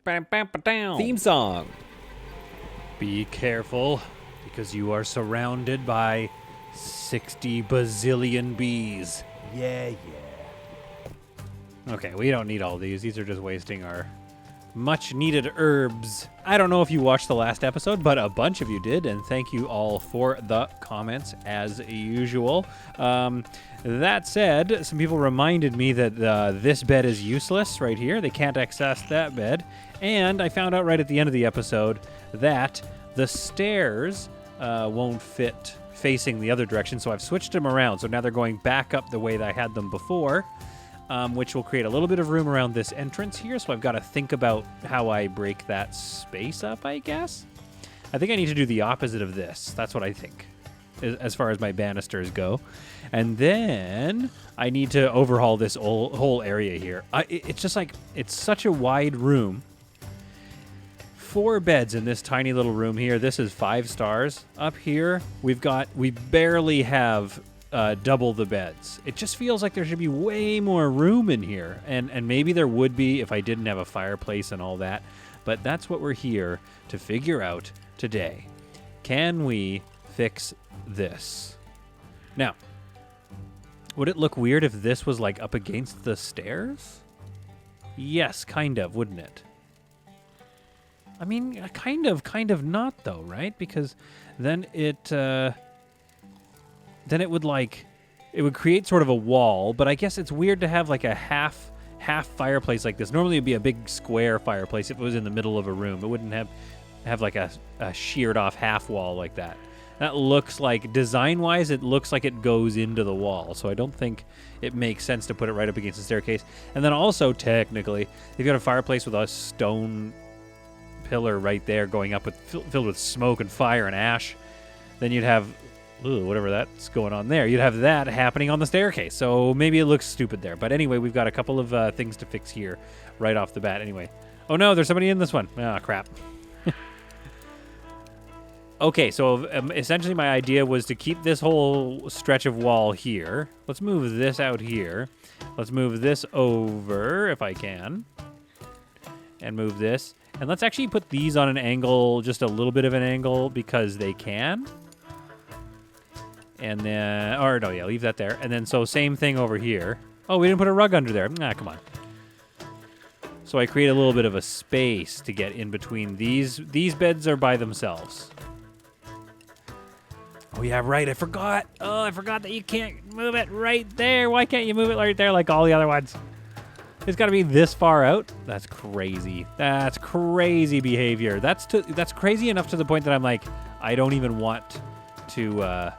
Theme song. Be careful, because you are surrounded by 60 bazillion bees. Yeah. Okay, we don't need all these. These are just wasting our much-needed herbs. I don't know if you watched the last episode, but a bunch of you did, and thank you all for the comments, as usual. That said, some people reminded me that this bed is useless right here. They can't access that bed. And I found out right at the end of the episode that the stairs won't fit facing the other direction, so I've switched them around. So now they're going back up the way that I had them before, which will create a little bit of room around this entrance here. So I've got to think about how I break that space up, I guess. I think I need to do the opposite of this. That's what I think, as far as my banisters go. And then I need to overhaul this whole area here. It's just like, it's such a wide room. 4 beds in this tiny little room here. This is 5 stars. Up here, we barely have double the beds. It just feels like there should be way more room in here. And maybe there would be if I didn't have a fireplace and all that. But that's what we're here to figure out today. Can we fix this? Now, would it look weird if this was like up against the stairs? Yes, kind of, wouldn't it? I mean, kind of not though, right? Because then it would create sort of a wall, but I guess it's weird to have like a half fireplace like this. Normally it'd be a big square fireplace if it was in the middle of a room. It wouldn't have like a sheared off half wall like that. That looks like, design-wise, it looks like it goes into the wall, so I don't think it makes sense to put it right up against the staircase. And then also, technically, if you got a fireplace with a stone pillar right there going up filled with smoke and fire and ash, then you'd have whatever that's going on there. You'd have that happening on the staircase. So maybe it looks stupid there. But anyway, we've got a couple of things to fix here right off the bat. Anyway. Oh no, there's somebody in this one. Ah, crap. Okay, so essentially my idea was to keep this whole stretch of wall here. Let's move this out here. Let's move this over if I can. And move this. And let's actually put these on an angle, just a little bit of an angle, because they can. And then, or no, yeah, leave that there. And then, so same thing over here. Oh, we didn't put a rug under there. Ah, come on. So I create a little bit of a space to get in between these. These beds are by themselves. Oh, yeah, right, I forgot. Oh, I forgot that you can't move it right there. Why can't you move it right there like all the other ones? It's got to be this far out. That's crazy. That's crazy behavior. That's crazy enough to the point that I'm like, I don't even want to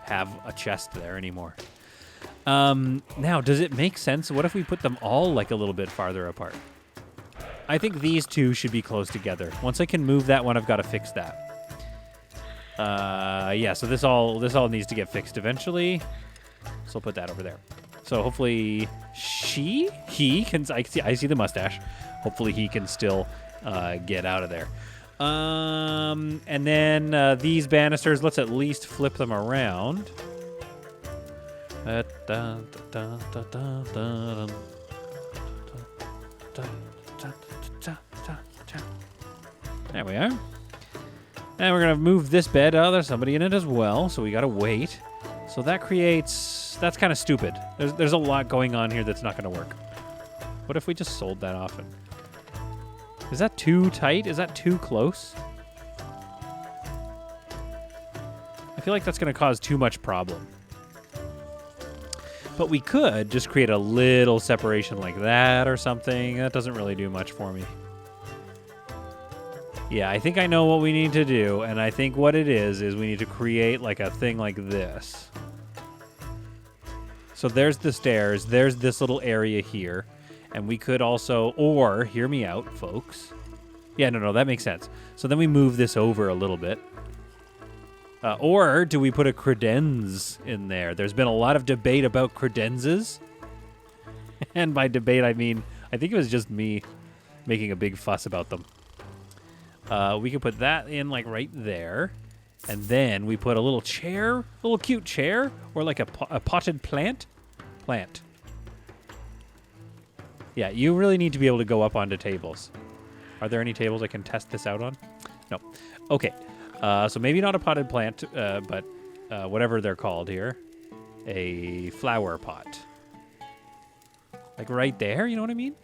have a chest there anymore. Now, does it make sense? What if we put them all like a little bit farther apart? I think these two should be close together. Once I can move that one, I've got to fix that. Yeah, so this all needs to get fixed eventually. So I'll put that over there. So hopefully he can, I see the mustache. Hopefully he can still get out of there. And then these banisters, let's at least flip them around. There we are. And we're going to move this bed. Oh, there's somebody in it as well, so we got to wait. So that creates... That's kind of stupid. There's a lot going on here that's not going to work. What if we just sold that off? Is that too tight? Is that too close? I feel like that's going to cause too much problem. But we could just create a little separation like that or something. That doesn't really do much for me. Yeah, I think I know what we need to do, and I think what it is we need to create like a thing like this. So there's the stairs, there's this little area here, and we could also, or, hear me out, folks. Yeah, no, that makes sense. So then we move this over a little bit. Or do we put a credenza in there? There's been a lot of debate about credenzas. And by debate, I mean, I think it was just me making a big fuss about them. We could put that in like right there. And then we put a little chair, a little cute chair, or like a potted plant. Yeah, you really need to be able to go up onto tables. Are there any tables I can test this out on? No. Okay. So maybe not a potted plant, but whatever they're called here. A flower pot. Like right there, you know what I mean?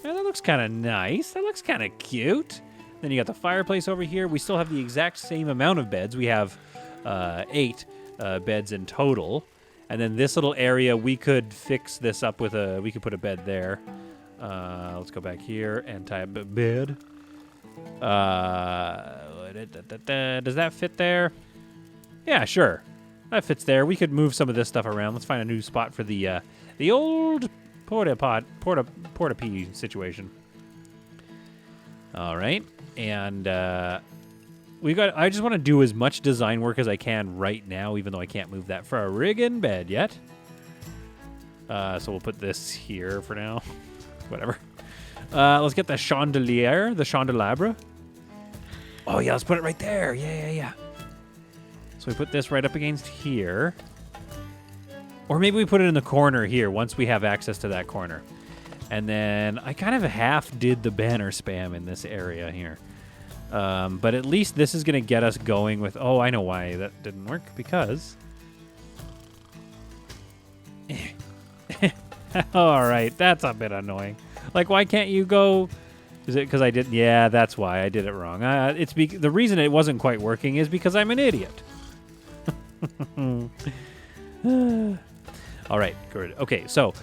Yeah, that looks kind of nice. That looks kind of cute. Then you got the fireplace over here. We still have the exact same amount of beds. We have 8 beds in total. And then this little area, we could fix this up with we could put a bed there. Let's go back here and type bed. Does that fit there? Yeah, sure. That fits there. We could move some of this stuff around. Let's find a new spot for the old porta pee situation. All right, and I just want to do as much design work as I can right now, even though I can't move that for a riggin' bed yet. So we'll put this here for now. Whatever. Let's get the chandelier, the candelabra. Oh yeah, let's put it right there. Yeah. So we put this right up against here. Or maybe we put it in the corner here once we have access to that corner. And then I kind of half did the banner spam in this area here. But at least this is going to get us going with... Oh, I know why that didn't work. Because... All right, that's a bit annoying. Like, why can't you go... Is it because I didn't... Yeah, that's why I did it wrong. The reason it wasn't quite working is because I'm an idiot. All right, good. Okay, so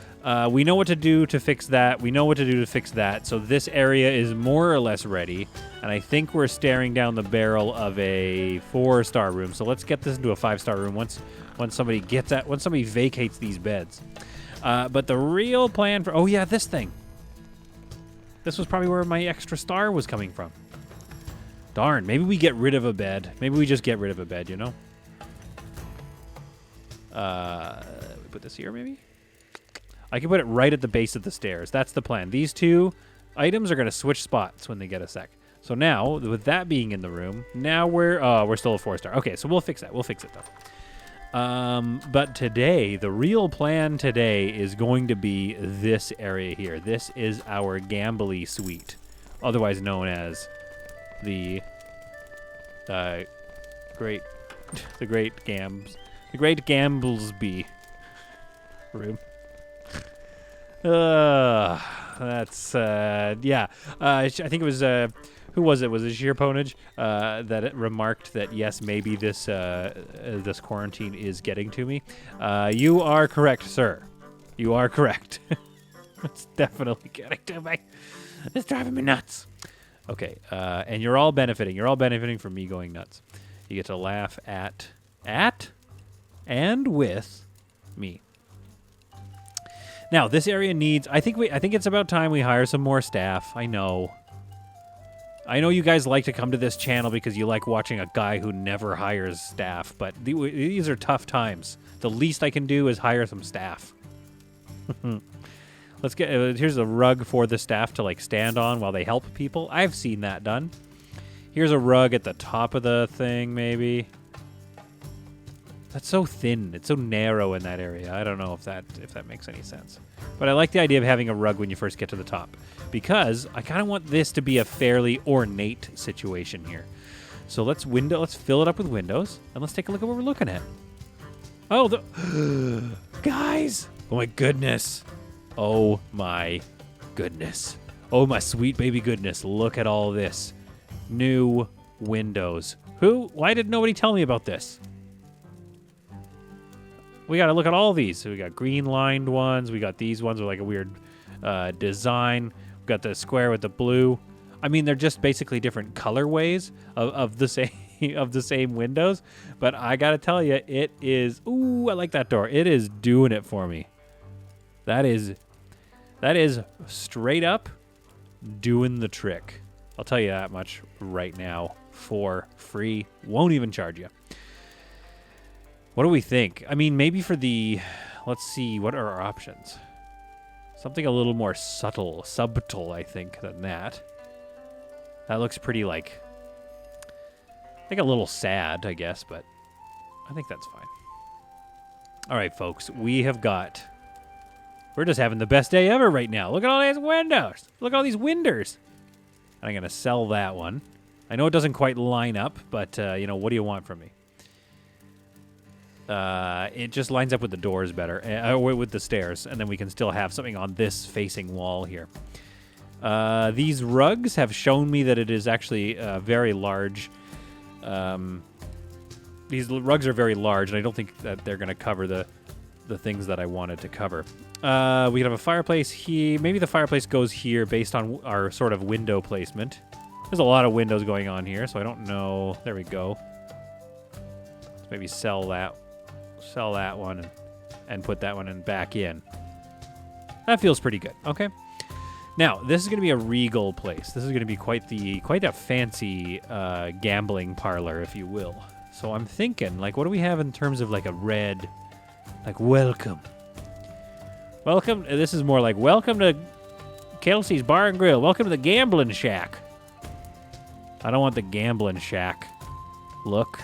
we know what to do to fix that. We know what to do to fix that. So this area is more or less ready, and I think we're staring down the barrel of a 4-star room. So let's get this into a 5-star room once somebody vacates these beds. But the real plan for... Oh, yeah, this thing. This was probably where my extra star was coming from. Darn, maybe we get rid of a bed. Maybe we just get rid of a bed, you know? We put this here, maybe? I can put it right at the base of the stairs. That's the plan. These 2 items are going to switch spots when they get a sec. So now, with that being in the room, now we're still a 4-star. Okay, so we'll fix that. We'll fix it, though. But today, the real plan today is going to be this area here. This is our Gambly Suite, otherwise known as the Great Gamblesby room. That's yeah. I think it was who was it? Was it Sheerponage that it remarked that yes, maybe this this quarantine is getting to me. You are correct, sir. You are correct. It's definitely getting to me. It's driving me nuts. Okay, and you're all benefiting. You're all benefiting from me going nuts. You get to laugh at and with me. Now, this area needs... I think it's about time we hire some more staff. I know you guys like to come to this channel because you like watching a guy who never hires staff, but these are tough times. The least I can do is hire some staff. Let's get... here's a rug for the staff to, like, stand on while they help people. I've seen that done. Here's a rug at the top of the thing, maybe. That's so thin. It's so narrow in that area. I don't know if that makes any sense. But I like the idea of having a rug when you first get to the top, because I kind of want this to be a fairly ornate situation here. So let's fill it up with windows, and let's take a look at what we're looking at. Oh, guys! Oh my goodness! Oh my goodness! Oh my sweet baby goodness! Look at all this. New windows. Why did nobody tell me about this? We got to look at all these. So we got green lined ones. We got these ones with like a weird design. We got the square with the blue. I mean, they're just basically different colorways of the same windows. But I got to tell you, it is... Ooh, I like that door. It is doing it for me. That is straight up doing the trick. I'll tell you that much right now for free. Won't even charge you. What do we think? I mean, maybe for the... Let's see, what are our options? Something a little more subtle, I think, than that. That looks pretty, like a little sad, I guess, but I think that's fine. All right, folks, we're just having the best day ever right now. Look at all these windows. Look at all these winders. I'm going to sell that one. I know it doesn't quite line up, but, you know, what do you want from me? It just lines up with the doors better, with the stairs, and then we can still have something on this facing wall here. These rugs have shown me that it is actually very large. These rugs are very large, and I don't think that they're going to cover the things that I wanted to cover. We have a fireplace here. Maybe the fireplace goes here based on our sort of window placement. There's a lot of windows going on here, so I don't know. There we go. Let's maybe sell that one and put that one back in. That feels pretty good. Okay. Now, this is going to be a regal place. This is going to be quite a fancy gambling parlor, if you will. So I'm thinking, like, what do we have in terms of like a red, like welcome? Welcome. This is more like welcome to Kelsey's Bar and Grill. Welcome to the Gambling Shack. I don't want the Gambling Shack look.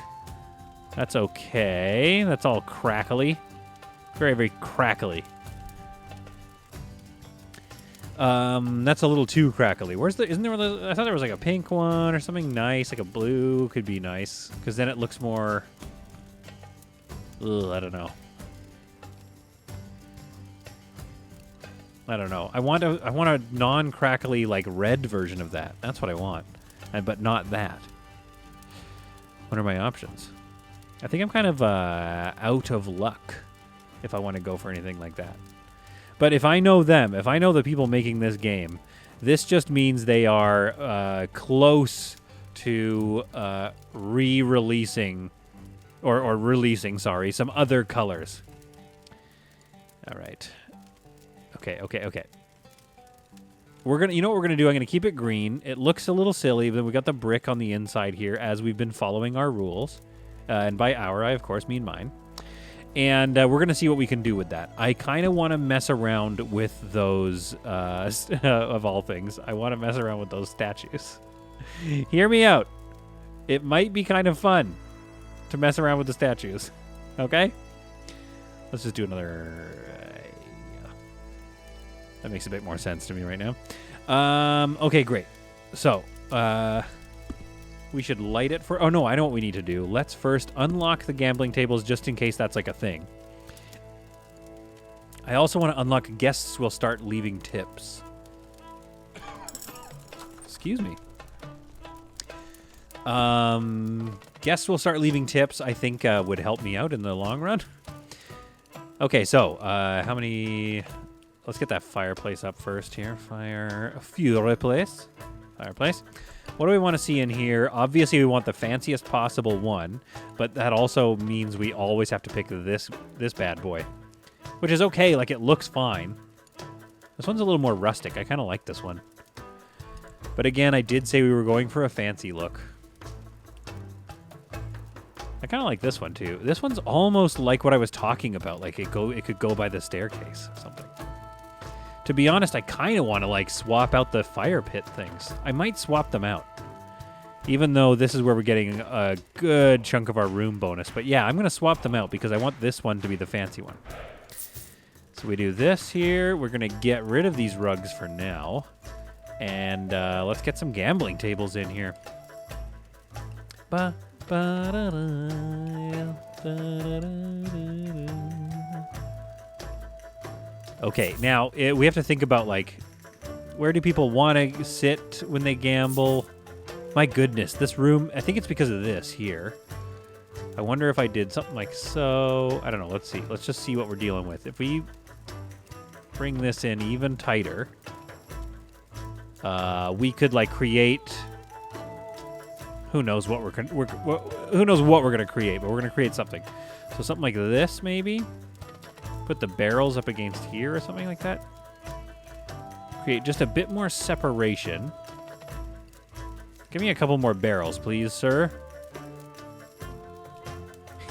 That's okay. That's all crackly. Very, very crackly. That's a little too crackly. Isn't there I thought there was like a pink one or something nice, like a blue could be nice, because then it looks more, I don't know. I want a non-crackly, like, red version of that. That's what I want. But not that. What are my options? I think I'm kind of out of luck if I want to go for anything like that. But if I know them, if I know the people making this game, this just means they are close to re-releasing or releasing, sorry, some other colors. All right. Okay. You know what we're gonna do? I'm gonna keep it green. It looks a little silly, but then we got the brick on the inside here as we've been following our rules. And by our, I of course mean mine. And we're going to see what we can do with that. I kind of want to mess around with those, of all things. I want to mess around with those statues. Hear me out. It might be kind of fun to mess around with the statues. Okay? Let's just do another... that makes a bit more sense to me right now. Okay, great. So, we should light it for... Oh, no, I know what we need to do. Let's first unlock the gambling tables just in case that's like a thing. I also want to unlock guests will start leaving tips. Excuse me. Guests will start leaving tips, I think would help me out in the long run. Okay, so how many... Let's get that fireplace up first here. Fireplace. What do we want to see in here? Obviously, we want the fanciest possible one, but that also means we always have to pick this bad boy, which is okay. Like, it looks fine. This one's a little more rustic. I kind of like this one. But again, I did say we were going for a fancy look. I kind of like this one, too. This one's almost like what I was talking about. Like, it could go by the staircase or something. To be honest, I kind of want to, like, swap out the fire pit things. I might swap them out. Even though this is where we're getting a good chunk of our room bonus. But yeah, I'm going to swap them out because I want this one to be the fancy one. So we do this here. We're going to get rid of these rugs for now. And let's get some gambling tables in here. Okay, now we have to think about, like, where do people want to sit when they gamble? My goodness, this room, I think it's because of this here. I wonder if I did something like so. I don't know, let's see. Let's just see what we're dealing with. If we bring this in even tighter, we could, like, create... Who knows what who knows what we're going to create, but we're going to create something. So something like this, maybe? Put the barrels up against here or something like that. Create just a bit more separation. Give me a couple more barrels, please, sir.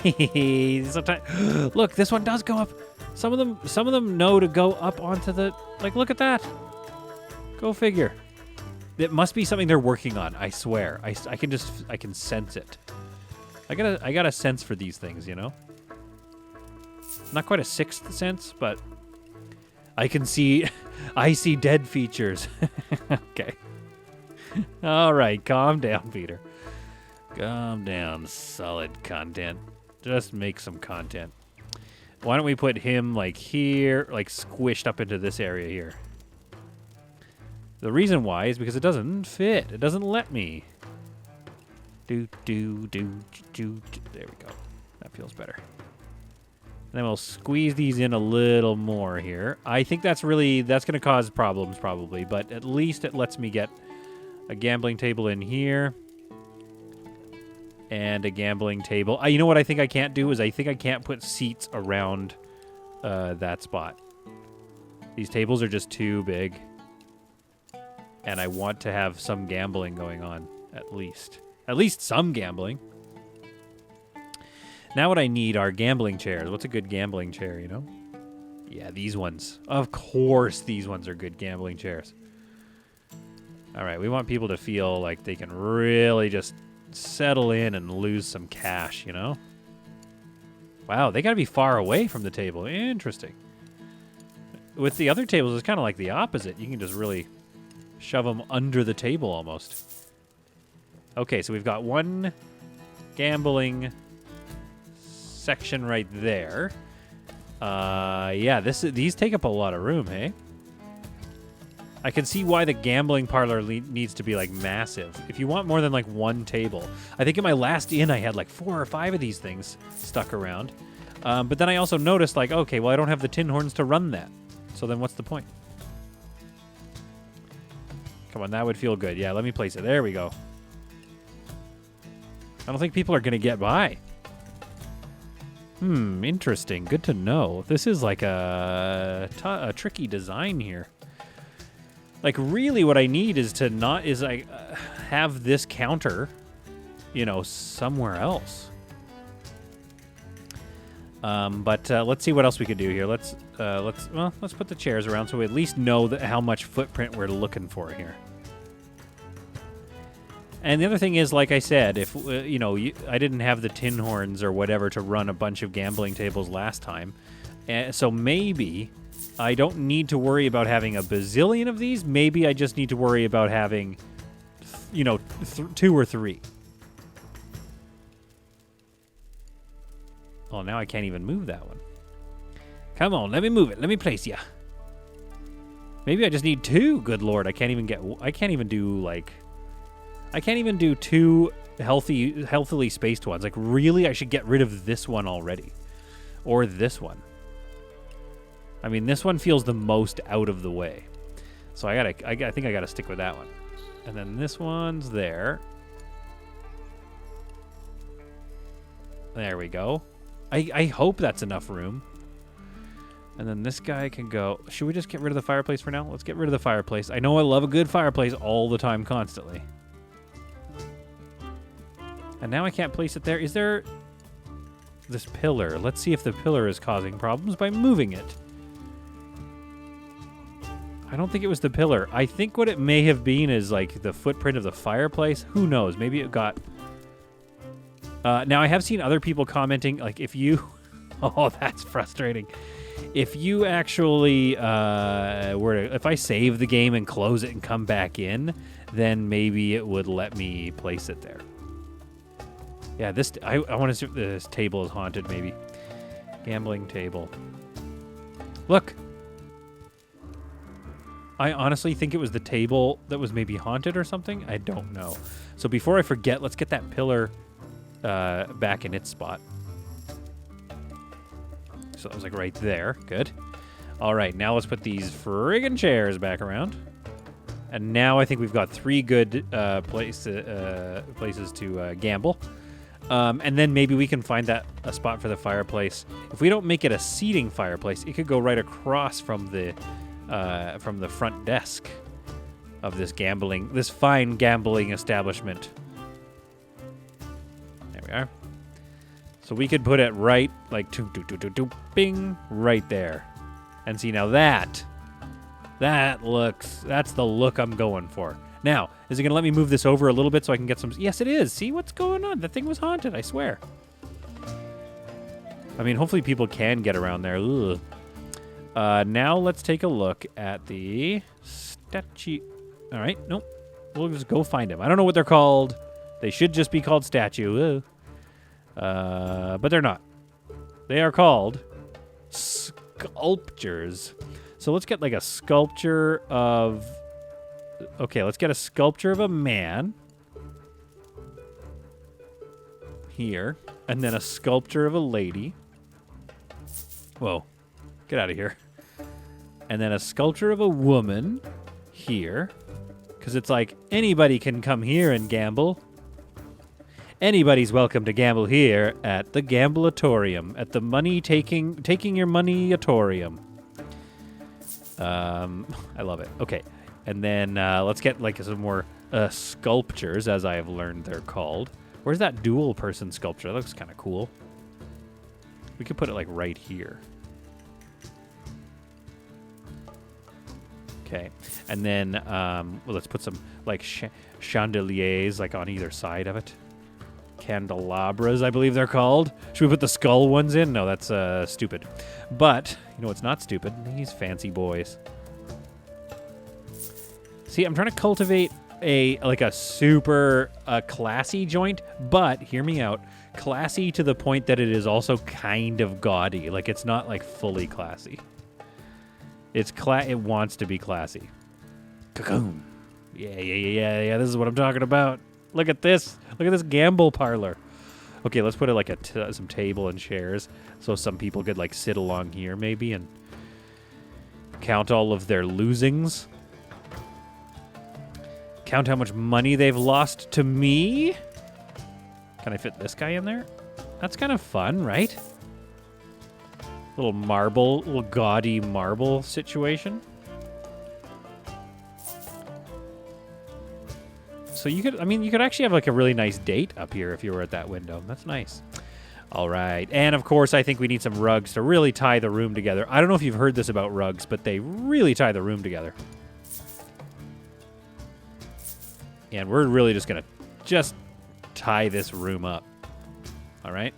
Look, this one does go up. Some of them know to go up onto the... Like, look at that. Go figure. It must be something they're working on, I swear. I can sense it. I got a sense for these things, you know? Not quite a sixth sense, but I can see... I see dead features. Okay. All right, calm down, Peter. Calm down. Solid content. Just make some content. Why don't we put him like here, like squished up into this area here? The reason why is because it doesn't fit. It doesn't let me. There we go. That feels better. And then we'll squeeze these in a little more here. I think that's going to cause problems probably, but at least it lets me get a gambling table in here. And a gambling table. You know what I think I can't do is I think I can't put seats around that spot. These tables are just too big. And I want to have some gambling going on, at least. At least some gambling. Now what I need are gambling chairs. What's a good gambling chair, you know? Yeah, these ones. Of course these ones are good gambling chairs. All right, we want people to feel like they can really just settle in and lose some cash, you know? Wow, they got to be far away from the table. Interesting. With the other tables, it's kind of like the opposite. You can just really shove them under the table almost. Okay, so we've got one gambling section right there. Yeah, these take up a lot of room, hey? I can see why the gambling parlor needs to be, like, massive. If you want more than, like, one table. I think in my last inn I had, like, 4 or 5 of these things stuck around. But then I also noticed, like, okay, well, I don't have the tin horns to run that. So then what's the point? Come on, that would feel good. Yeah, let me place it. There we go. I don't think people are going to get by. Interesting. Good to know. This is like a tricky design here. Like, really what I need is to not, is I have this counter, you know, somewhere else. But let's see what else we could do here. Let's put the chairs around so we at least know how much footprint we're looking for here. And the other thing is, like I said, if you know, I didn't have the tin horns or whatever to run a bunch of gambling tables last time, so maybe I don't need to worry about having a bazillion of these. Maybe I just need to worry about having, you know, 2 or 3. Well, now I can't even move that one. Come on, let me move it. Let me place ya. Maybe I just need 2. Good Lord, I can't even do 2 healthily spaced ones. Like, really, I should get rid of this one already. Or this one. I mean, this one feels the most out of the way. So I think I gotta stick with that one. And then this one's there. There we go. I hope that's enough room. And then this guy can go. Should we just get rid of the fireplace for now? Let's get rid of the fireplace. I know I love a good fireplace all the time, constantly. And now I can't place it there. Is there this pillar? Let's see if the pillar is causing problems by moving it. I don't think it was the pillar. I think what it may have been is like the footprint of the fireplace. Who knows? Maybe it got... now, I have seen other people commenting, like, if you... Oh, that's frustrating. If you actually if I save the game and close it and come back in, then maybe it would let me place it there. Yeah, I want to see if this table is haunted, maybe. Gambling table. Look. I honestly think it was the table that was maybe haunted or something. I don't know. So before I forget, let's get that pillar back in its spot. So that was like right there. Good. All right, now let's put these friggin' chairs back around. And now I think we've got 3 good places to gamble. And then maybe we can find a spot for the fireplace. If we don't make it a seating fireplace, it could go right across from the front desk of this fine gambling establishment. There we are. So we could put it right, like, bing, right there. And see, now that's the look I'm going for. Now, is it going to let me move this over a little bit so I can get some... Yes, it is. See what's going on? That thing was haunted, I swear. I mean, hopefully people can get around there. Ugh. Now let's take a look at the statue. All right, nope. We'll just go find them. I don't know what they're called. They should just be called statue. But they're not. They are called sculptures. So let's get like a sculpture of... Okay, let's get a sculpture of a man. Here. And then a sculpture of a lady. Whoa. Get out of here. And then a sculpture of a woman. Here. Because it's like, anybody can come here and gamble. Anybody's welcome to gamble here at the Gamblatorium. At the taking your money-atorium. I love it. Okay. And then let's get like some more sculptures, as I have learned they're called. Where's that dual person sculpture? That looks kind of cool. We could put it like right here. Okay. And then well, let's put some like chandeliers like on either side of it. Candelabras, I believe they're called. Should we put the skull ones in? No, that's stupid. But, you know what's not stupid? These fancy boys. See, I'm trying to cultivate a super classy joint, but hear me out. Classy to the point that it is also kind of gaudy. Like, it's not like fully classy. It wants to be classy. Cocoon. Yeah. This is what I'm talking about. Look at this. Look at this gamble parlor. Okay, let's put it like some table and chairs so some people could like sit along here maybe and count all of their losings. Count how much money they've lost to me. Can I fit this guy in there? That's kind of fun, right? Little gaudy marble situation. So you could actually have like a really nice date up here if you were at that window. That's nice. All right. And of course, I think we need some rugs to really tie the room together. I don't know if you've heard this about rugs, but they really tie the room together. And we're really just going to tie this room up. All right.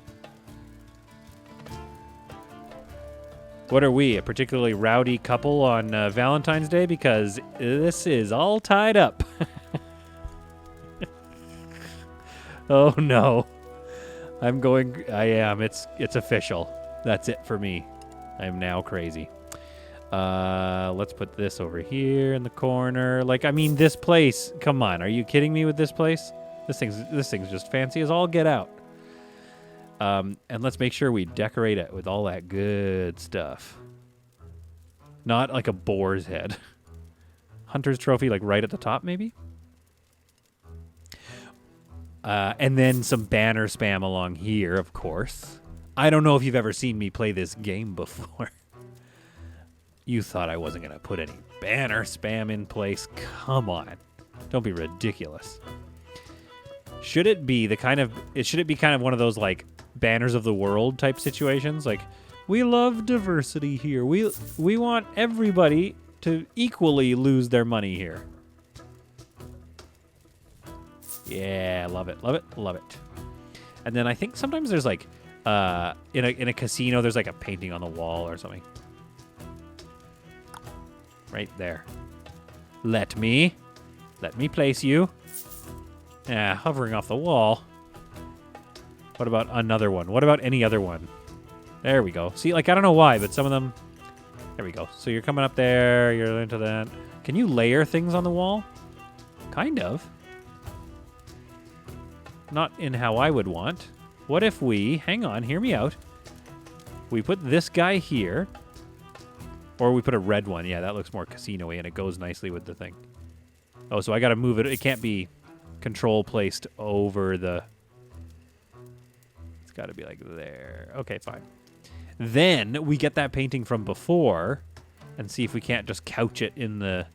What are we, a particularly rowdy couple on Valentine's Day? Because this is all tied up. Oh no. I am. It's official. That's it for me. I'm now crazy. Let's put this over here in the corner. Like, I mean, this place. Come on, are you kidding me with this place? This thing's just fancy as all get out. And let's make sure we decorate it with all that good stuff. Not like a boar's head. Hunter's trophy, like right at the top, maybe? And then some banner spam along here, of course. I don't know if you've ever seen me play this game before. You thought I wasn't going to put any banner spam in place. Come on. Don't be ridiculous. Should it be kind of one of those like banners of the world type situations? Like, we love diversity here. We want everybody to equally lose their money here. Yeah, love it. And then I think sometimes there's like in a casino there's like a painting on the wall or something. Right there. Let me place you. Yeah, hovering off the wall. What about another one? What about any other one? There we go. See, like, I don't know why, but some of them... There we go. So you're coming up there. You're into that. Can you layer things on the wall? Kind of. Not in how I would want. What if we... Hang on, hear me out. We put this guy here. Or we put a red one. Yeah, that looks more casino-y, and it goes nicely with the thing. Oh, so I got to move it. It can't be control placed over the... It's got to be like there. Okay, fine. Then we get that painting from before and see if we can't just couch it in the...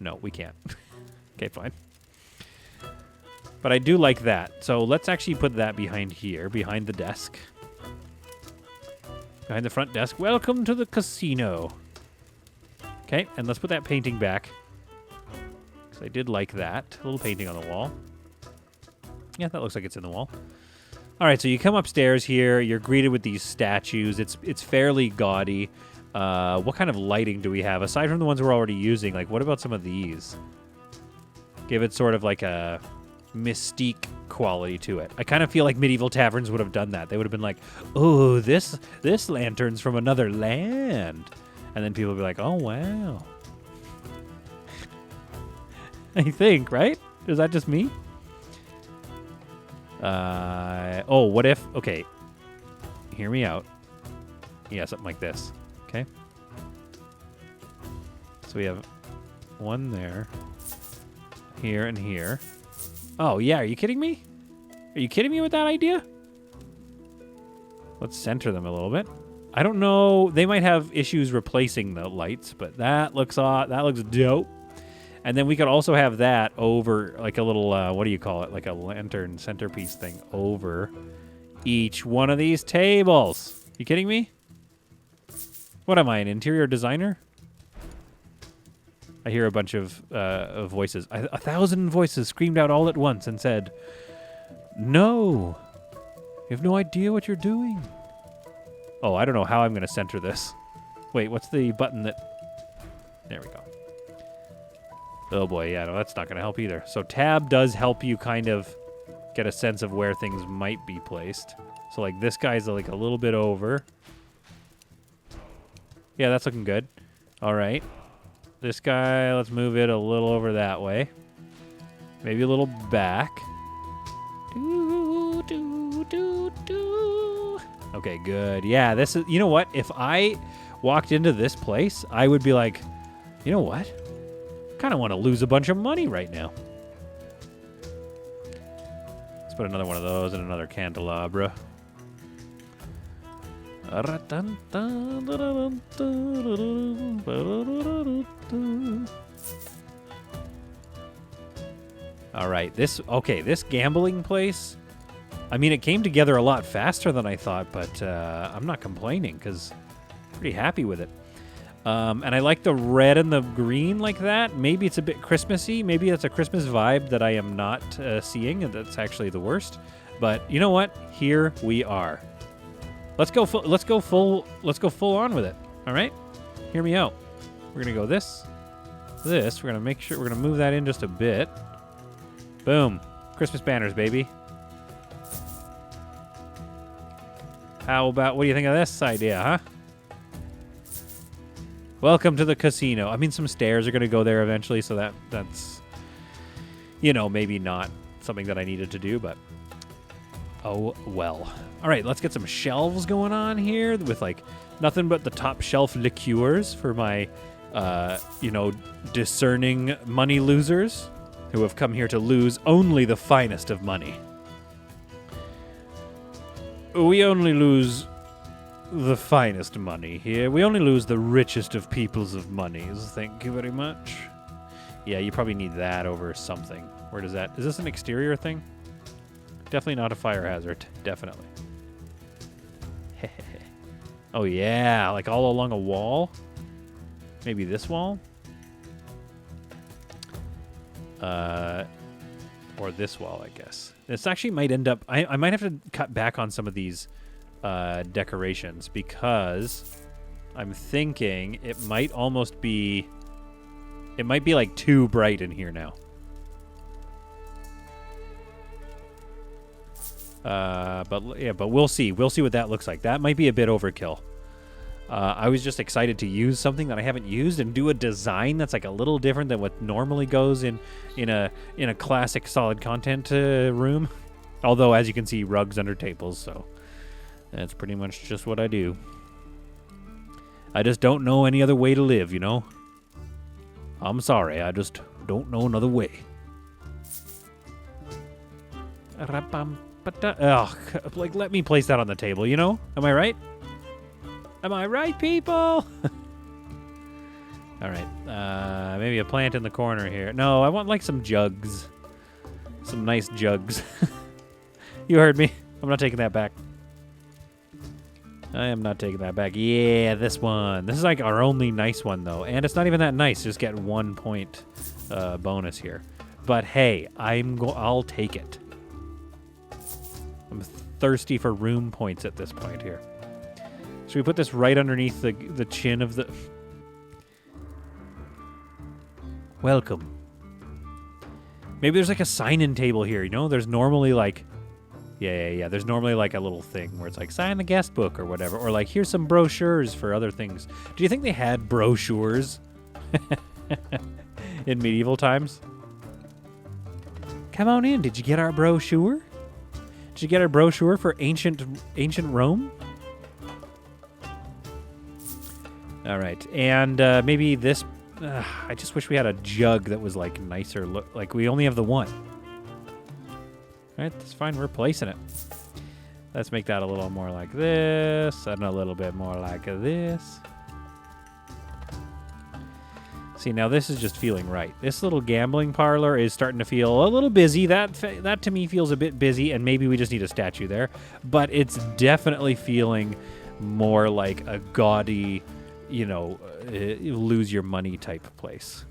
No, we can't. Okay, fine. But I do like that. So let's actually put that behind here, behind the desk. Behind the front desk. Welcome to the casino. Okay, and let's put that painting back. Because I did like that. A little painting on the wall. Yeah, that looks like it's in the wall. All right, so you come upstairs here. You're greeted with these statues. It's fairly gaudy. What kind of lighting do we have? Aside from the ones we're already using, like, what about some of these? Give it sort of like a mystique quality to it. I kind of feel like medieval taverns would have done that. They would have been like, oh, this lantern's from another land. And then people would be like, oh, wow. I think, right? Is that just me? Oh, what if... Okay. Hear me out. Yeah, something like this. Okay. So we have one there. Here and here. Oh, yeah. Are you kidding me? Are you kidding me with that idea? Let's center them a little bit. I don't know. They might have issues replacing the lights, but that looks dope. And then we could also have that over, like a little, what do you call it? Like a lantern centerpiece thing over each one of these tables. You kidding me? What am I, an interior designer? I hear a bunch of voices. 1,000 voices screamed out all at once and said, no, you have no idea what you're doing. Oh, I don't know how I'm going to center this. Wait, what's the button that... There we go. Oh boy, yeah, no, that's not going to help either. So tab does help you kind of get a sense of where things might be placed. So like this guy's like a little bit over. Yeah, that's looking good. All right. This guy, let's move it a little over that way. Maybe a little back. Okay, good. Yeah, this is, you know what? If I walked into this place, I would be like, you know what? Kind of want to lose a bunch of money right now. Let's put another one of those and another candelabra. All right, this gambling place, I mean, it came together a lot faster than I thought, but I'm not complaining because I'm pretty happy with it. And I like the red and the green like that. Maybe it's a bit Christmassy. Maybe it's a Christmas vibe that I am not seeing, and that's actually the worst. But you know what? Here we are. Let's go full on with it. All right? Hear me out. We're going to go this. We're going to make sure we're going to move that in just a bit. Boom. Christmas banners, baby. How about, what do you think of this idea, huh? Welcome to the casino. I mean, some stairs are going to go there eventually, so that's, you know, maybe not something that I needed to do, but oh well. All right, let's get some shelves going on here with, like, nothing but the top shelf liqueurs for my, you know, discerning money losers who have come here to lose only the finest of money. We only lose the finest money here. We only lose the richest of peoples of monies. Thank you very much. Yeah, you probably need that over something. Where does that... Is this an exterior thing? Definitely not a fire hazard. Definitely. Oh, yeah. Like all along a wall? Maybe this wall? Or this wall, I guess. This actually might end up... I might have to cut back on some of these decorations because I'm thinking it might almost be... It might be like too bright in here now. But we'll see. We'll see what that looks like. That might be a bit overkill. I was just excited to use something that I haven't used and do a design that's like a little different than what normally goes in a classic solid content room. Although, as you can see, rugs under tables, so that's pretty much just what I do. I just don't know any other way to live, you know? I'm sorry, I just don't know another way. Ugh, like, let me place that on the table, you know? Am I right? Am I right, people? All right, maybe a plant in the corner here. No, I want, like, some jugs. Some nice jugs. You heard me. I'm not taking that back. I am not taking that back. Yeah, this one. This is like our only nice one, though. And it's not even that nice. Just get 1 point bonus here. But hey, I'll take it. I'm thirsty for room points at this point here. Should we put this right underneath the chin of the... Maybe there's like a sign-in table here, you know? There's normally like... Yeah. There's normally like a little thing where it's like, sign the guest book or whatever. Or like, here's some brochures for other things. Do you think they had brochures in medieval times? Come on in. Did you get our brochure? Did you get our brochure for ancient Rome? All right. And maybe this... I just wish we had a jug that was like nicer. Like we only have the one. All right, that's fine. We're placing it. Let's make that a little more like this and a little bit more like this. See, now this is just feeling right. This little gambling parlor is starting to feel a little busy. That to me feels a bit busy, and maybe we just need a statue there. But it's definitely feeling more like a gaudy, you know, lose your money type place.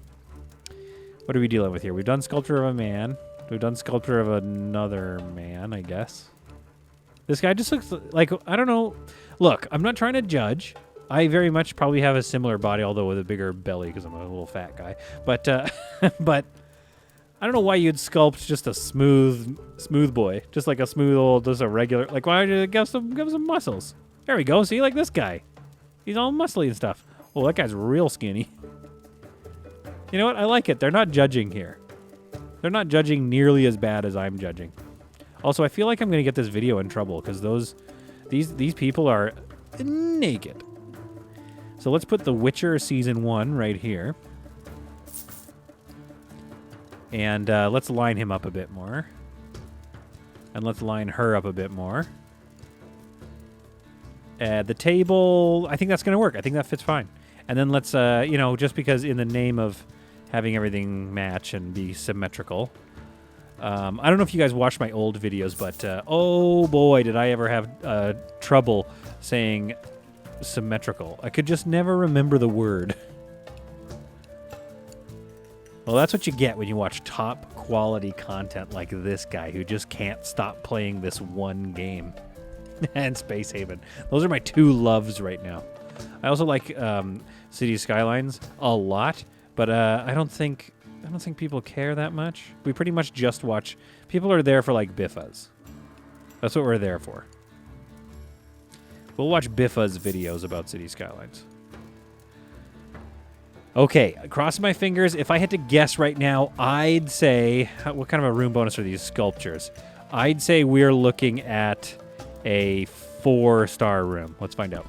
What are we dealing with here? We've done sculpture of a man. We've done sculpture of another man, I guess. This guy just looks like, I don't know. Look, I'm not trying to judge. I very much probably have a similar body, although with a bigger belly because I'm a little fat guy. But but I don't know why you'd sculpt just a smooth boy, just like a smooth old, just a regular. Like why would you give some muscles? There we go. See, like this guy, he's all muscly and stuff. Oh, that guy's real skinny. You know what? I like it. They're not judging here. They're not judging nearly as bad as I'm judging. Also, I feel like I'm going to get this video in trouble because these people are naked. So let's put The Witcher Season 1 right here. And let's line him up a bit more. And let's line her up a bit more. The table, I think that's going to work. I think that fits fine. And then let's, you know, just because in the name of having everything match and be symmetrical. I don't know if you guys watched my old videos, but oh boy, did I ever have trouble saying symmetrical. I could just never remember the word. Well, that's what you get when you watch top quality content like this guy who just can't stop playing this one game. And Space Haven. Those are my two loves right now. I also like City Skylines a lot. But I don't think people care that much. We pretty much just watch. People are there for like Biffas. That's what we're there for. We'll watch Biffas videos about City Skylines. Okay, cross my fingers. If I had to guess right now, I'd say what kind of a room bonus are these sculptures? I'd say we're looking at a 4-star room. Let's find out.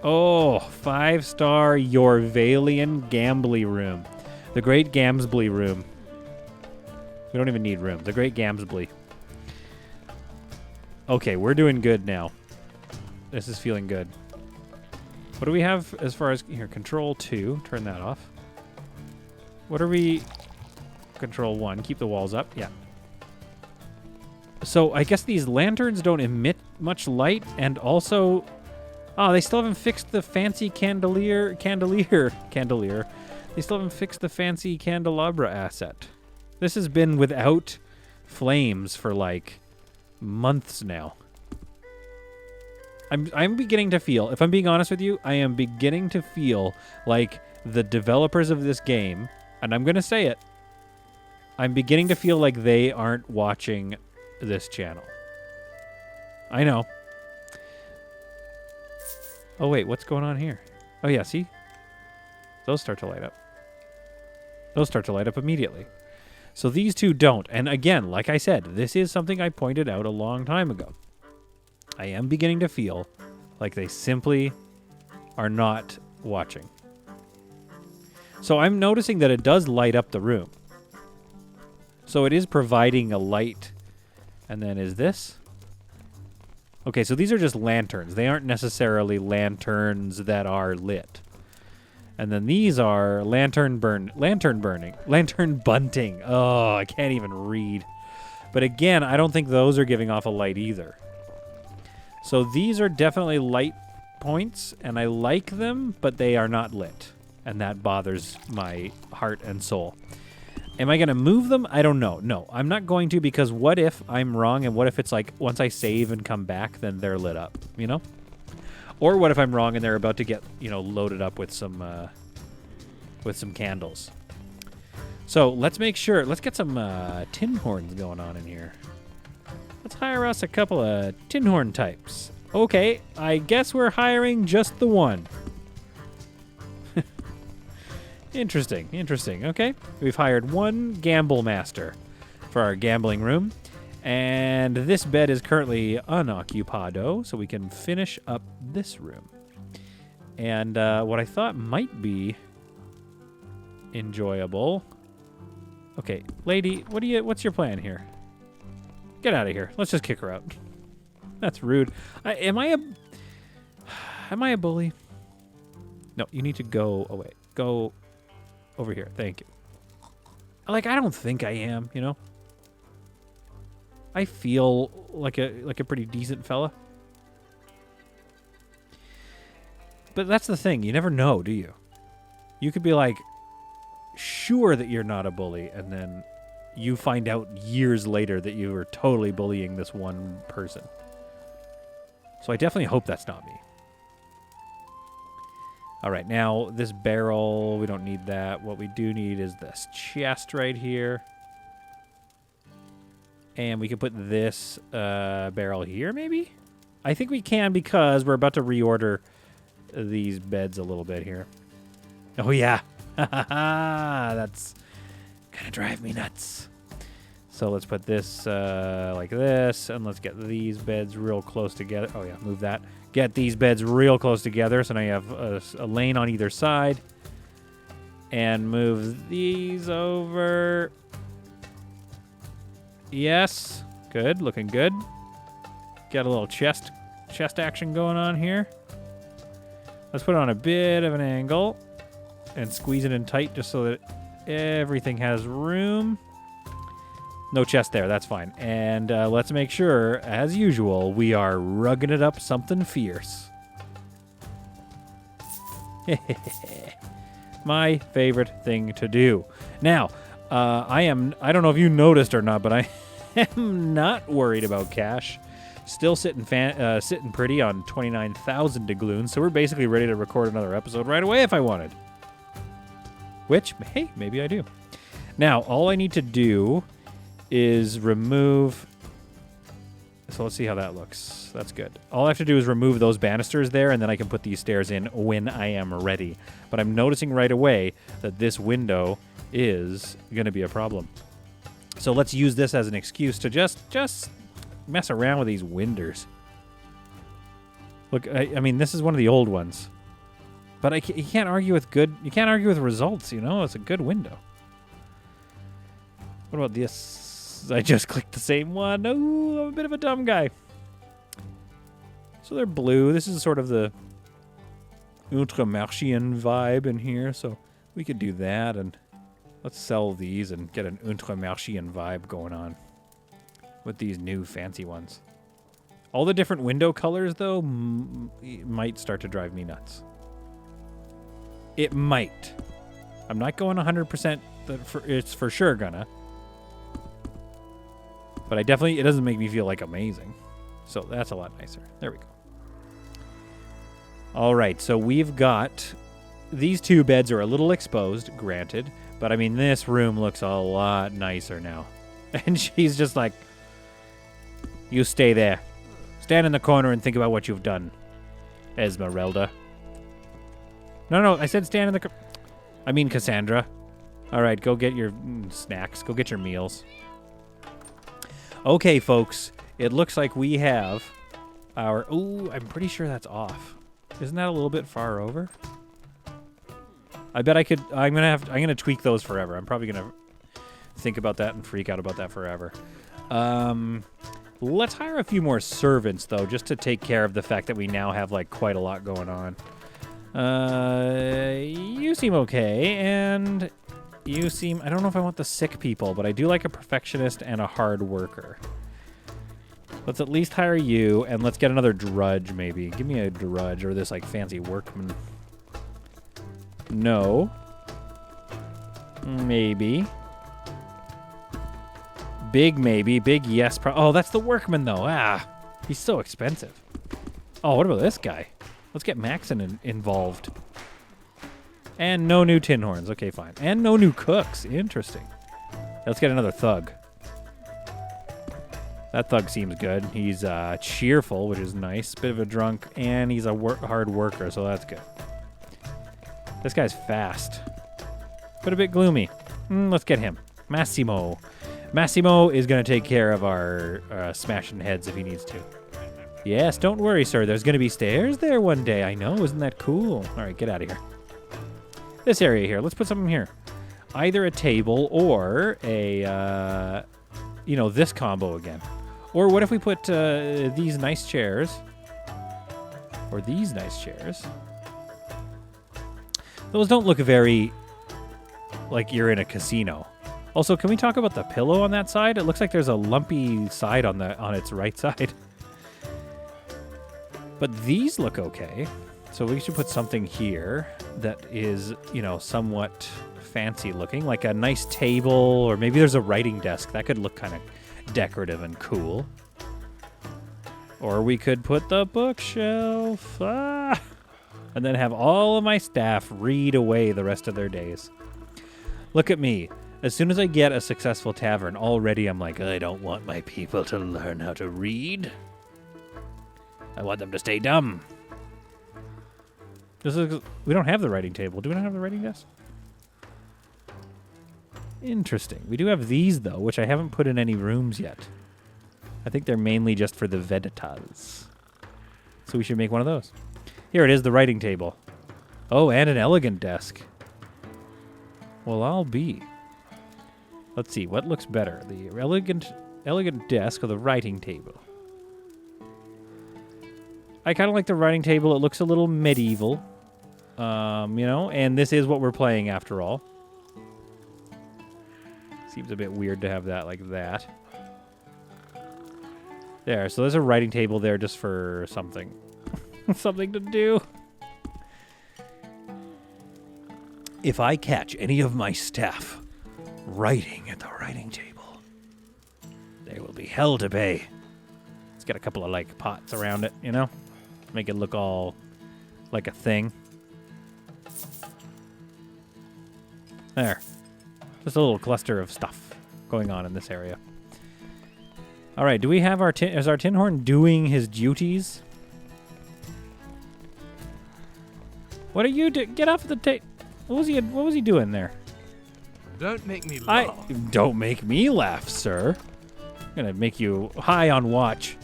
Oh, 5-star Yorvalian Gambly room. The Great Gamsbly room. We don't even need room. The Great Gamsbly. Okay, we're doing good now. This is feeling good. What do we have as far as... Here, Control 2. Turn that off. What are we... Control 1. Keep the walls up. Yeah. So, I guess these lanterns don't emit much light, and also... Oh, they still haven't fixed the fancy candelier. They still haven't fixed the fancy candelabra asset. This has been without flames for like months now. I'm beginning to feel, if I'm being honest with you, I am beginning to feel like the developers of this game, and I'm going to say it, I'm beginning to feel like they aren't watching this channel. I know. Oh, wait, what's going on here? Oh, yeah, see? Those start to light up. Those start to light up immediately. So these two don't. And again, like I said, this is something I pointed out a long time ago. I am beginning to feel like they simply are not watching. So I'm noticing that it does light up the room. So it is providing a light. And then is this? Okay, so these are just lanterns. They aren't necessarily lanterns that are lit. And then these are lantern bunting. Oh, I can't even read. But again, I don't think those are giving off a light either. So these are definitely light points, and I like them, but they are not lit. And that bothers my heart and soul. Am I going to move them? I don't know. No, I'm not going to, because what if I'm wrong, and what if it's like once I save and come back, then they're lit up, you know? Or what if I'm wrong and they're about to get, you know, loaded up with some candles. So let's make sure. Let's get some tin horns going on in here. Let's hire us a couple of tin horn types. Okay, I guess we're hiring just the one. Interesting, interesting. Okay, we've hired one gamble master for our gambling room. And this bed is currently unoccupado, so we can finish up this room. And what I thought might be enjoyable. Okay, lady, what's your plan here? Get out of here. Let's just kick her out. That's rude. Am I a bully? No, you need to go away. Go over here. Thank you. Like, I don't think I am, you know? I feel like a pretty decent fella. But that's the thing. You never know, do you? You could be like sure that you're not a bully, and then you find out years later that you were totally bullying this one person. So I definitely hope that's not me. All right, now this barrel, we don't need that. What we do need is this chest right here. And we can put this barrel here, maybe? I think we can because we're about to reorder these beds a little bit here. Oh, yeah. That's going to drive me nuts. So let's put this like this, and let's get these beds real close together. Oh, yeah, move that. Get these beds real close together, so now you have a lane on either side. And move these over. Yes. Good. Looking good. Got a little chest action going on here. Let's put it on a bit of an angle and squeeze it in tight just so that everything has room. No chest there. That's fine. And let's make sure, as usual, we are rugging it up something fierce. My favorite thing to do. Now, I don't know if you noticed or not, but I am not worried about cash. Still sitting pretty on 29,000 doubloons, so we're basically ready to record another episode right away if I wanted. Which, hey, maybe I do. Now, all I need to do is remove... So let's see how that looks. That's good. All I have to do is remove those banisters there, and then I can put these stairs in when I am ready. But I'm noticing right away that this window is going to be a problem. So let's use this as an excuse to just mess around with these windows. Look, I mean, this is one of the old ones. But you can't argue with you can't argue with results, you know? It's a good window. What about this? I just clicked the same one. Oh, I'm a bit of a dumb guy. So they're blue. This is sort of the Ultramarchian vibe in here. So we could do that, and let's sell these and get an Ultramarchian vibe going on with these new fancy ones. All the different window colors, though, might start to drive me nuts. It might. I'm not going 100%. It's for sure gonna. But it doesn't make me feel like amazing. So that's a lot nicer. There we go. All right, so we've got... These two beds are a little exposed, granted. But, I mean, this room looks a lot nicer now. And she's just like, you stay there. Stand in the corner and think about what you've done, Esmeralda. No, I said stand in the... I mean Cassandra. All right, go get your snacks. Go get your meals. Okay, folks. It looks like we have our... Ooh, I'm pretty sure that's off. Isn't that a little bit far over? I bet I could... I'm gonna tweak those forever. I'm probably gonna think about that and freak out about that forever. Let's hire a few more servants, though, just to take care of the fact that we now have, like, quite a lot going on. You seem okay, and you seem... I don't know if I want the sick people, but I do like a perfectionist and a hard worker. Let's at least hire you, and let's get another drudge, maybe. Give me a drudge, or this, like, fancy workman. No. Maybe. Big maybe. Big yes. Oh, that's the workman, though. Ah, he's so expensive. Oh, what about this guy? Let's get Maxon involved. And no new tin horns. Okay, fine. And no new cooks. Interesting. Let's get another thug. That thug seems good. He's cheerful, which is nice. Bit of a drunk, and he's a hard worker, so that's good. This guy's fast, but a bit gloomy. Let's get him. Massimo. Massimo is going to take care of our smashing heads if he needs to. Yes, don't worry, sir. There's going to be stairs there one day. I know. Isn't that cool? All right, get out of here. This area here. Let's put something here. Either a table or a, this combo again. Or what if we put these nice chairs? Or these nice chairs. Those don't look very like you're in a casino. Also, can we talk about the pillow on that side? It looks like there's a lumpy side on its right side. But these look okay. So we should put something here that is, somewhat fancy looking, like a nice table, or maybe there's a writing desk. That could look kind of decorative and cool. Or we could put the bookshelf. And then have all of my staff read away the rest of their days. Look at me. As soon as I get a successful tavern, already I'm like, I don't want my people to learn how to read. I want them to stay dumb. We don't have the writing table. Do we not have the writing desk? Interesting. We do have these, though, which I haven't put in any rooms yet. I think they're mainly just for the Vedetas. So we should make one of those. Here it is, the writing table. Oh, and an elegant desk. Well, I'll be. Let's see, what looks better? The elegant desk or the writing table? I kind of like the writing table. It looks a little medieval. And this is what we're playing after all. Seems a bit weird to have that like that. There, so there's a writing table there just for something. Something to do. If I catch any of my staff writing at the writing table, there will be hell to pay. It's got a couple of, pots around it, Make it look all like a thing. There. Just a little cluster of stuff going on in this area. All right, do we have is our tin horn doing his duties? What are you doing? Get off the table. What was he doing there? Don't make me laugh. Don't make me laugh, sir. I'm gonna make you high on watch.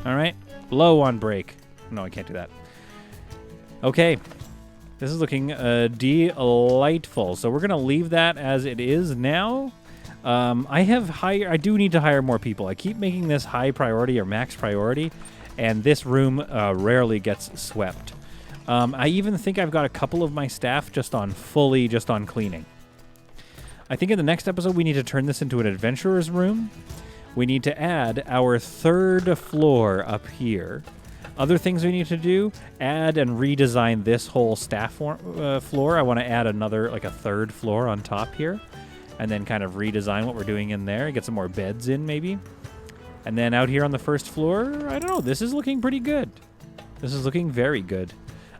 All right, low on break. No, I can't do that. Okay, this is looking delightful. So we're gonna leave that as it is now. I do need to hire more people. I keep making this high priority or max priority, and this room rarely gets swept. I even think I've got a couple of my staff just on cleaning. I think in the next episode we need to turn this into an adventurer's room. We need to add our third floor up here. Other things we need to do, add and redesign this whole staff floor. I want to add another, a third floor on top here. And then kind of redesign what we're doing in there. Get some more beds in, maybe. And then out here on the first floor, I don't know. This is looking pretty good. This is looking very good.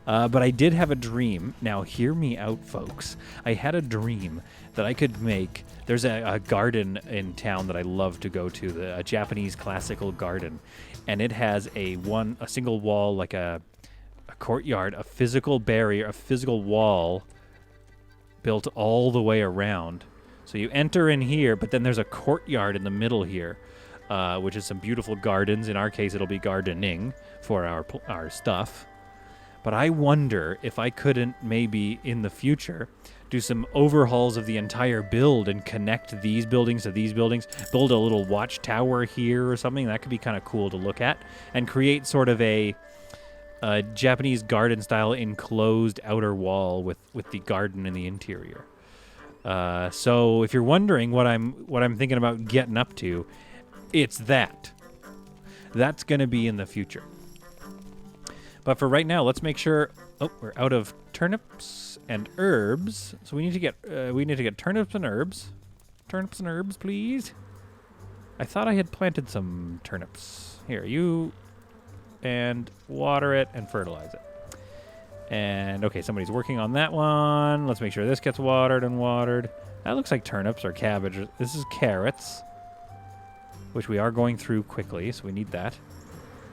But I did have a dream. Now, hear me out, folks. I had a dream that I could make. There's a garden in town that I love to go to, a Japanese classical garden. And it has a single wall, like a courtyard, a physical barrier, a physical wall built all the way around. So you enter in here, but then there's a courtyard in the middle here, which is some beautiful gardens. In our case, it'll be gardening for our stuff. But I wonder if I couldn't maybe in the future do some overhauls of the entire build and connect these buildings to these buildings, build a little watchtower here or something. That could be kind of cool to look at, and create sort of a Japanese garden style enclosed outer wall with the garden in the interior. So if you're wondering what I'm thinking about getting up to, it's that. That's going to be in the future. But for right now, let's make sure. Oh, we're out of turnips and herbs, so we need to get turnips and herbs. Turnips and herbs, please. I thought I had planted some turnips. Here, you, and water it and fertilize it. And, okay, somebody's working on that one. Let's make sure this gets watered and watered. That looks like turnips or cabbage. This is carrots, which we are going through quickly, so we need that.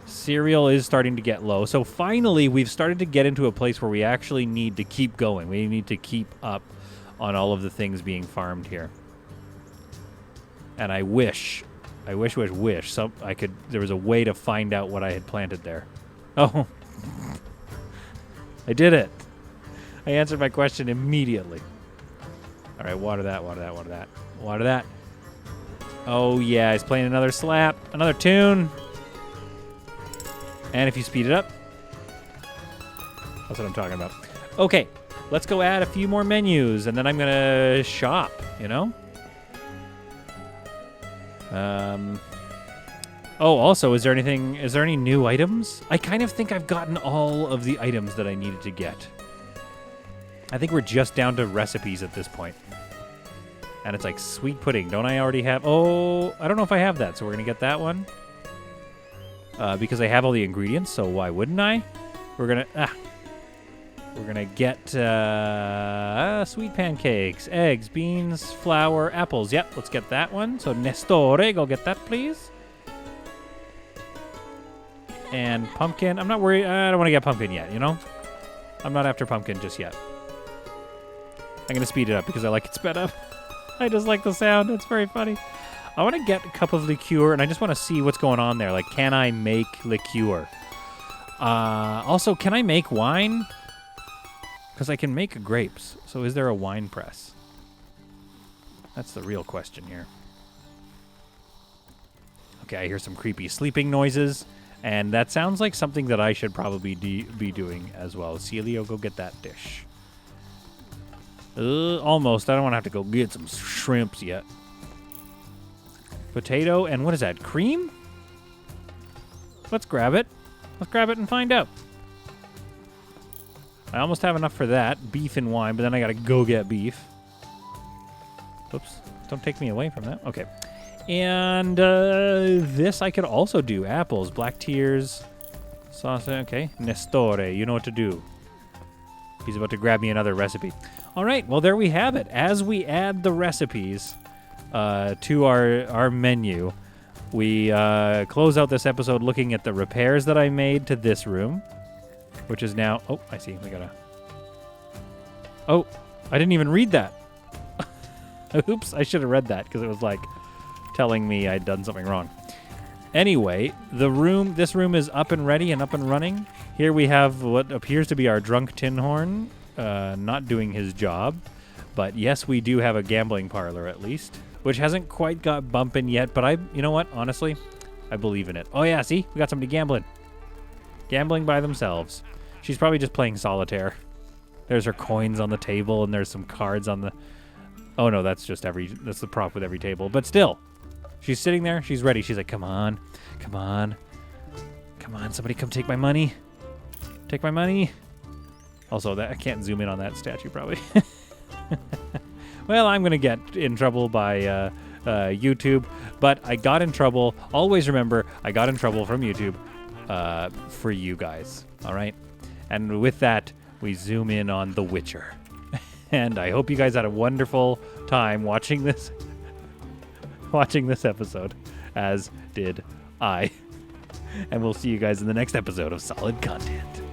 Cereal is starting to get low. So finally, we've started to get into a place where we actually need to keep going. We need to keep up on all of the things being farmed here. And I wish there was a way to find out what I had planted there. Oh. I did it. I answered my question immediately. All right, water that, water that, water that. Water that. Oh, yeah, he's playing another slap, another tune. And if you speed it up, that's what I'm talking about. Okay, let's go add a few more menus, and then I'm going to shop, you know? Oh, also, is there any new items? I kind of think I've gotten all of the items that I needed to get. I think we're just down to recipes at this point. And it's like sweet pudding. Don't I already have? Oh, I don't know if I have that, so we're going to get that one. Because I have all the ingredients, so why wouldn't I? We're going to get sweet pancakes, eggs, beans, flour, apples. Yep, let's get that one. So Nestore, go get that, please. And pumpkin. I'm not worried. I don't want to get pumpkin yet, you know? I'm not after pumpkin just yet. I'm going to speed it up because I like it sped up. I just like the sound. It's very funny. I want to get a cup of liqueur, and I just want to see what's going on there. Like, can I make liqueur? Also, can I make wine? Because I can make grapes. So is there a wine press? That's the real question here. Okay, I hear some creepy sleeping noises. And that sounds like something that I should probably be doing as well. Celio, go get that dish. Almost. I don't want to have to go get some shrimps yet. Potato, and what is that? Cream? Let's grab it. Let's grab it and find out. I almost have enough for that. Beef and wine, but then I got to go get beef. Oops. Don't take me away from that. Okay. And this I could also do. Apples, black tears, sauce. Okay. Nestore, you know what to do. He's about to grab me another recipe. All right. Well, there we have it. As we add the recipes to our menu, we close out this episode looking at the repairs that I made to this room, which is now... Oh, I see. We got to... Oh, I didn't even read that. Oops. I should have read that because it was like... telling me I'd done something wrong. Anyway, this room is up and ready and up and running. Here we have what appears to be our drunk tin horn, not doing his job. But yes, we do have a gambling parlor at least, which hasn't quite got bumping yet. But you know what? Honestly, I believe in it. Oh yeah, see? We got somebody gambling. Gambling by themselves. She's probably just playing solitaire. There's her coins on the table and there's some cards on the... Oh no, that's the prop with every table. But still. She's sitting there. She's ready. She's like, come on. Come on. Come on. Somebody come take my money. Take my money. Also, I can't zoom in on that statue, probably. Well, I'm going to get in trouble by YouTube. But I got in trouble. Always remember, I got in trouble from YouTube for you guys. All right? And with that, we zoom in on The Witcher. And I hope you guys had a wonderful time watching this episode, as did I. And we'll see you guys in the next episode of Solid Content.